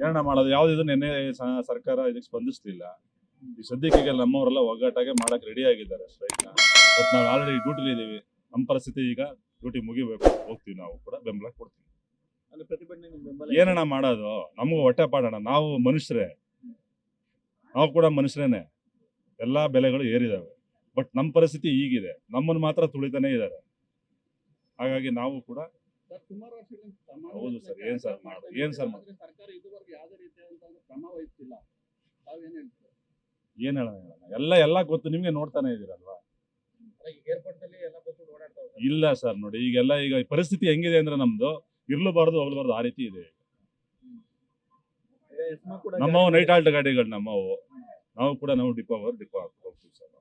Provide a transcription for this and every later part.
ಏನಣ್ಣ ಮಾಡೋದು? ಯಾವ್ದು ನಿನ್ನೆ ಸರ್ಕಾರ ಇದಕ್ಕೆ ಸ್ಪಂದಿಸ್ತಿಲ್ಲ. ಈ ಸದ್ಯಕ್ಕೆ ನಮ್ಮವರೆಲ್ಲ ಒಗ್ಗಟ್ಟಾಗೆ ಮಾಡಕ್ ರೆಡಿ ಆಗಿದ್ದಾರೆ ಸ್ಟ್ರೈಕ್ನ. ಬಟ್ ನಾವು ಆಲ್ರೆಡಿ ಡ್ಯೂಟಿಲಿ ಇದೀವಿ. ನಮ್ಮ ಪರಿಸ್ಥಿತಿ ಈಗ ಡ್ಯೂಟಿ ಮುಗಿಬೇಕು, ಹೋಗ್ತೀವಿ. ನಾವು ಕೂಡ ಬೆಂಬಲ ಕೊಡ್ತೀವಿ. ಏನಣ್ಣ ಮಾಡೋದು? ನಮಗೂ ಹೊಟ್ಟೆ ಪಾಡೋಣ. ನಾವು ಮನುಷ್ಯರೇ, ನಾವು ಕೂಡ ಮನುಷ್ಯರೇನೆ. ಎಲ್ಲಾ ಬೆಲೆಗಳು ಏರಿದಾವೆ. ಬಟ್ ನಮ್ಮ ಪರಿಸ್ಥಿತಿ ಈಗಿದೆ. ನಮ್ಮನ್ನು ಮಾತ್ರ ತುಳಿತಾನೆ ಇದ್ದಾರೆ. ಹಾಗಾಗಿ ನಾವು ಕೂಡ ಹೌದು ಸರ್. ಏನ್ ಸರ್ ಮಾಡೋದು? ಏನ್ ಹೇಳೋಣ? ಎಲ್ಲ ಗೊತ್ತು ನಿಮ್ಗೆ, ನೋಡ್ತಾನೆ ಇದೀರಲ್ವಾ? ಇಲ್ಲ ಸರ್, ನೋಡಿ ಈಗ ಪರಿಸ್ಥಿತಿ ಹೆಂಗಿದೆ ಅಂದ್ರೆ ನಮ್ದು ಇರ್ಲಬಾರ್ದು ಹೋಗ್ಲಬಾರ್ದು ಆ ರೀತಿ ಇದೆ. ನಮ್ಮವು ನೈಟ್ ಹಾಲ್ಟ್ ಗಾಡಿಗಳು ನಮ್ಮವು. ನಾವು ಕೂಡ ಡಿಪೋ ಹೋಗ್ತೀವಿ ಸರ್.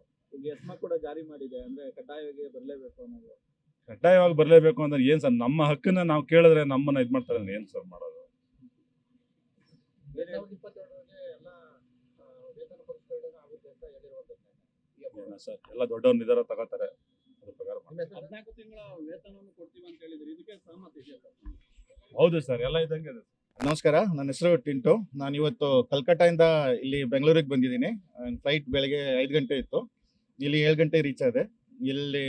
ಎಸ್ಮಾ ಕೂಡ ಜಾರಿ ಮಾಡಿದೆ ಅಂದ್ರೆ ಕಡ್ಡಾಯವಾಗಿ ಬರಲೇಬೇಕು ಅನ್ನೋದು. ಕಡ್ಡಾಯವಾಗಿ ಬರಲೇಬೇಕು ಅಂದ್ರೆ ಏನ್ ಸರ್? ನಮ್ಮ ಹಕ್ಕನ್ನ ನಾವು ಕೇಳಿದ್ರೆ ನಮ್ಮನ್ನ ಇದ್ ಮಾಡ್ತಾರೆ. ಏನ್ ಸರ್ ಮಾಡೋದು? ಸರ್ ಎಲ್ಲ ದೊಡ್ಡವ್ರ ನಿರ್ಧಾರ ತಗೋತಾರೆ. ಅದ್ರ ಪ್ರಕಾರ 14 ತಿಂಗಳ ವೇತನವನ್ನು ಕೊಡ್ತೀವಿ ಅಂತ ಹೇಳಿದ್ರು. ಇದಕ್ಕೆ ಸಹಮತ ಇದೆಯಾ ಸರ್? ಹೌದು ಸರ್, ಎಲ್ಲ ಇದ್ದಂಗೆ ಇದೆ. ನಮಸ್ಕಾರ, ನನ್ನ ಹೆಸರು ಟಿಂಟು. ನಾನು ಇವತ್ತು ಕಲ್ಕಟ್ಟಾಯಿಂದ ಇಲ್ಲಿ ಬೆಂಗಳೂರಿಗೆ ಬಂದಿದ್ದೀನಿ. ಫ್ಲೈಟ್ ಬೆಳಗ್ಗೆ 5 ಗಂಟೆ ಇತ್ತು. ಇಲ್ಲಿ 7 ಗಂಟೆ ರೀಚ್ ಆದೆ. ಇಲ್ಲಿ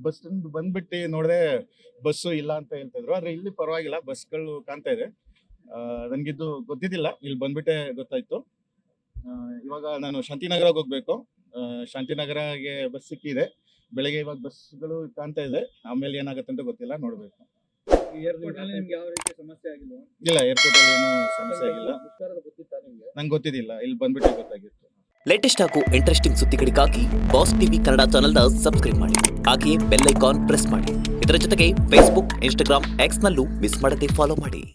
ಬಸ್ ಸ್ಟ್ಯಾಂಡ್ ಬಂದ್ಬಿಟ್ಟು ನೋಡಿದ್ರೆ ಬಸ್ಸು ಇಲ್ಲ ಅಂತ ಹೇಳ್ತಿದ್ರು. ಆದರೆ ಇಲ್ಲಿ ಪರವಾಗಿಲ್ಲ, ಬಸ್ಗಳು ಕಾಣ್ತಾ ಇದೆ. ನನಗಿದ್ದು ಗೊತ್ತಿದ್ದಿಲ್ಲ, ಇಲ್ಲಿ ಬಂದ್ಬಿಟ್ಟೆ ಗೊತ್ತಾಯ್ತು. ಇವಾಗ ನಾನು ಶಾಂತಿನಗರಕ್ಕೆ ಹೋಗ್ಬೇಕು. ಶಾಂತಿನಗರಗೆ ಬಸ್ ಸಿಕ್ಕಿದೆ ಬೆಳಗ್ಗೆ. ಇವಾಗ ಬಸ್ಗಳು ಕಾಣ್ತಾ ಇದೆ. ಆಮೇಲೆ ಏನಾಗುತ್ತೆ ಅಂತ ಗೊತ್ತಿಲ್ಲ, ನೋಡ್ಬೇಕು. ಏರ್ಪೋರ್ಟ್ ಅಲ್ಲಿ ನಿಮ್ಗೆ ಯಾವ ರೀತಿ ಸಮಸ್ಯೆ ಆಗಿಲ್ಲ? ಇಲ್ಲ, ಏರ್ಪೋರ್ಟ್ ಅಲ್ಲಿ ಏನು ಸಮಸ್ಯೆ ಆಗಿಲ್ಲ. ನಂಗೆ ಗೊತ್ತಿದ್ದಿಲ್ಲ, ಇಲ್ಲಿ ಬಂದ್ಬಿಟ್ಟೆ ಗೊತ್ತಾಗಿತ್ತು. ಲೇಟೆಸ್ಟ್ ಹಾಗೂ ಇಂಟ್ರೆಸ್ಟಿಂಗ್ ಸುದ್ದಿಗಳಿಗಾಗಿ ಬಾಸ್ ಟಿವಿ ಕನ್ನಡ ಚಾನೆಲ್ನ ಸಬ್ಸ್ಕ್ರೈಬ್ ಮಾಡಿ. ಹಾಗೆಯೇ ಬೆಲ್ ಐಕಾನ್ ಪ್ರೆಸ್ ಮಾಡಿ. ಇದರ ಜೊತೆಗೆ ಫೇಸ್ಬುಕ್, ಇನ್ಸ್ಟಾಗ್ರಾಮ್, ಎಕ್ಸ್ ನಲ್ಲೂ ಮಿಸ್ ಮಾಡದೆ ಫಾಲೋ ಮಾಡಿ.